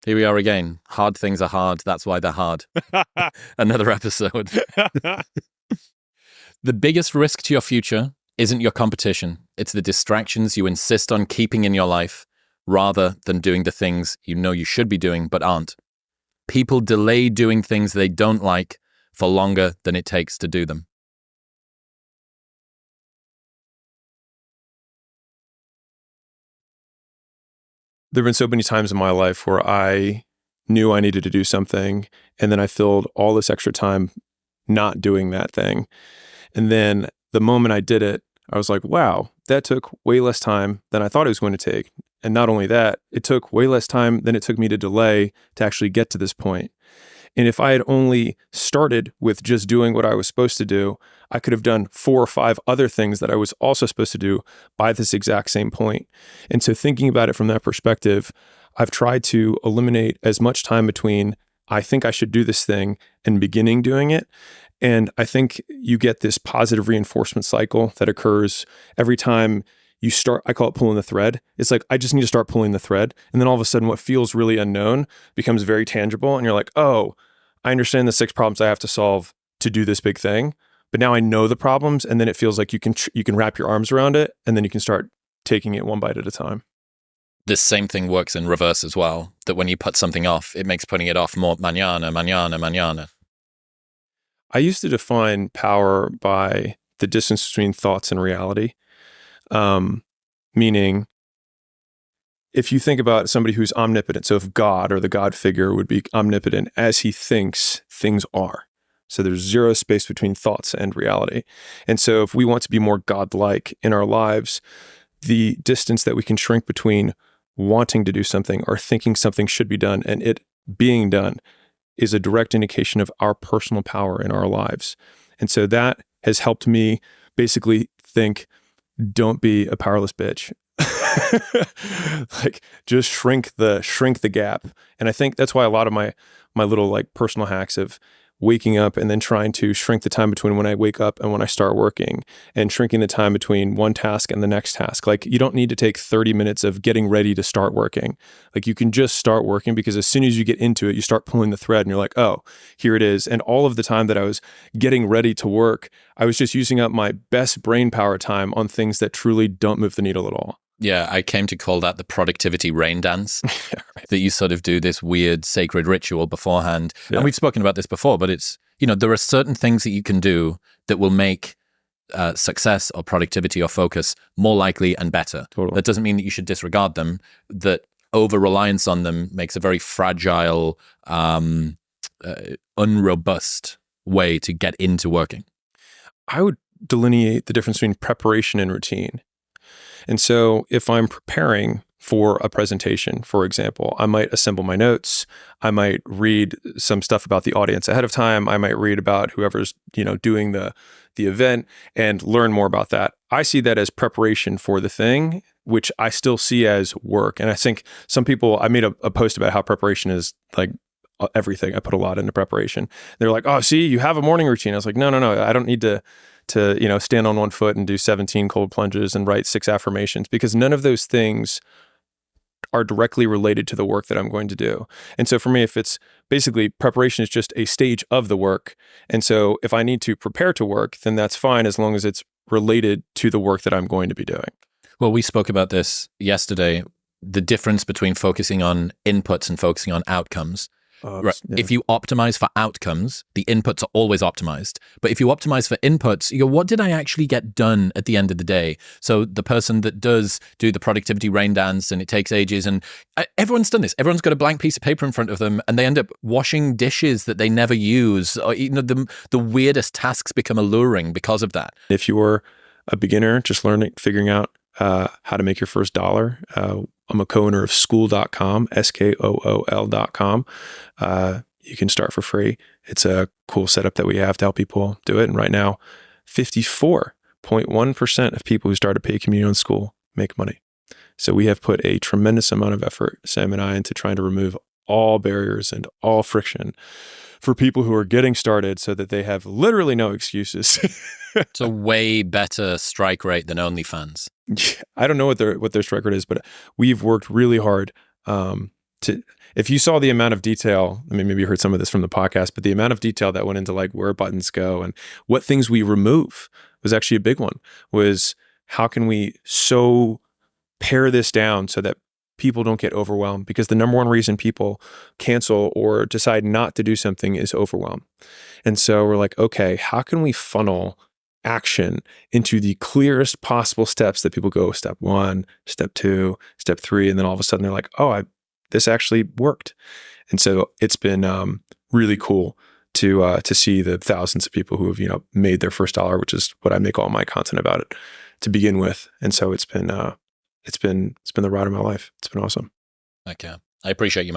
Here we are again. Hard things are hard. That's why they're hard. Another episode. The biggest risk to your future isn't your competition. It's the distractions you insist on keeping in your life rather than doing the things you know you should be doing but aren't. People delay doing things they don't like for longer than it takes to do them. There have been so many times in my life where I knew I needed to do something, and then I filled all this extra time not doing that thing. And then the moment I did it, I was like, wow, that took way less time than I thought it was going to take. And not only that, it took way less time than it took me to delay to actually get to this point. And if I had only started with just doing what I was supposed to do, I could have done 4 or 5 other things that I was also supposed to do by this exact same point. And so thinking about it from that perspective, I've tried to eliminate as much time between I think I should do this thing and beginning doing it. And I think you get this positive reinforcement cycle that occurs every time you start. I call it pulling the thread. It's like, I just need to start pulling the thread. And then all of a sudden what feels really unknown becomes very tangible. And you're like, oh, I understand the 6 problems I have to solve to do this big thing. But now I know the problems. And then it feels like you can wrap your arms around it. And then you can start taking it one bite at a time. This same thing works in reverse as well, that when you put something off, it makes putting it off more mañana. I used to define power by the distance between thoughts and reality. Meaning, if you think about somebody who's omnipotent, so if God or the God figure would be omnipotent as he thinks things are. So there's zero space between thoughts and reality. And so if we want to be more godlike in our lives, the distance that we can shrink between wanting to do something or thinking something should be done and it being done is a direct indication of our personal power in our lives. And so that has helped me basically think, don't be a powerless bitch. Like, just shrink the gap. And I think that's why a lot of my little like personal hacks of waking up and then trying to shrink the time between when I wake up and when I start working, and shrinking the time between one task and the next task. Like, you don't need to take 30 minutes of getting ready to start working. Like, you can just start working, because as soon as you get into it, you start pulling the thread and you're like, oh, here it is. And all of the time that I was getting ready to work, I was just using up my best brain power time on things that truly don't move the needle at all. Yeah, I came to call that the productivity rain dance. Yeah, right. That you sort of do this weird sacred ritual beforehand. Yeah. And we've spoken about this before, but it's, there are certain things that you can do that will make success or productivity or focus more likely and better. Totally. That doesn't mean that you should disregard them. That over-reliance on them makes a very fragile, unrobust way to get into working. I would delineate the difference between preparation and routine. And so if I'm preparing for a presentation, for example, I might assemble my notes. I might read some stuff about the audience ahead of time. I might read about whoever's, doing the event and learn more about that. I see that as preparation for the thing, which I still see as work. And I think some people, I made a post about how preparation is like everything. I put a lot into preparation. They're like, oh, see, you have a morning routine. I was like, no, I don't need to stand on one foot and do 17 cold plunges and write 6 affirmations, because none of those things are directly related to the work that I'm going to do. And so for me, if it's basically preparation is just a stage of the work. And so if I need to prepare to work, then that's fine, as long as it's related to the work that I'm going to be doing. Well, we spoke about this yesterday, the difference between focusing on inputs and focusing on outcomes. Right. Yeah. If you optimize for outcomes, the inputs are always optimized. But if you optimize for inputs, you go, what did I actually get done at the end of the day? So the person that does do the productivity rain dance and it takes ages, and everyone's done this. Everyone's got a blank piece of paper in front of them and they end up washing dishes that they never use. Or, the weirdest tasks become alluring because of that. If you're a beginner, just figuring out how to make your first dollar, I'm a co-owner of Skool.com, Skool.com. You can start for free. It's a cool setup that we have to help people do it. And right now, 54.1% of people who start a paid community on Skool make money. So we have put a tremendous amount of effort, Sam and I, into trying to remove all barriers and all friction for people who are getting started, so that they have literally no excuses. It's a way better strike rate than OnlyFans. I don't know what their strike rate is, but we've worked really hard to. if you saw the amount of detail, I mean, maybe you heard some of this from the podcast, but the amount of detail that went into like where buttons go and what things we remove was actually a big one. Was how can we so pare this down so that people don't get overwhelmed? Because the number one reason people cancel or decide not to do something is overwhelm. And so we're like, okay, how can we funnel action into the clearest possible steps that people go step 1, step 2, step 3, and then all of a sudden they're like, oh, this actually worked. And so it's been really cool to see the thousands of people who have made their first dollar, which is what I make all my content about it to begin with. And so it's been the ride of my life. It's been awesome. Okay, I appreciate you, man.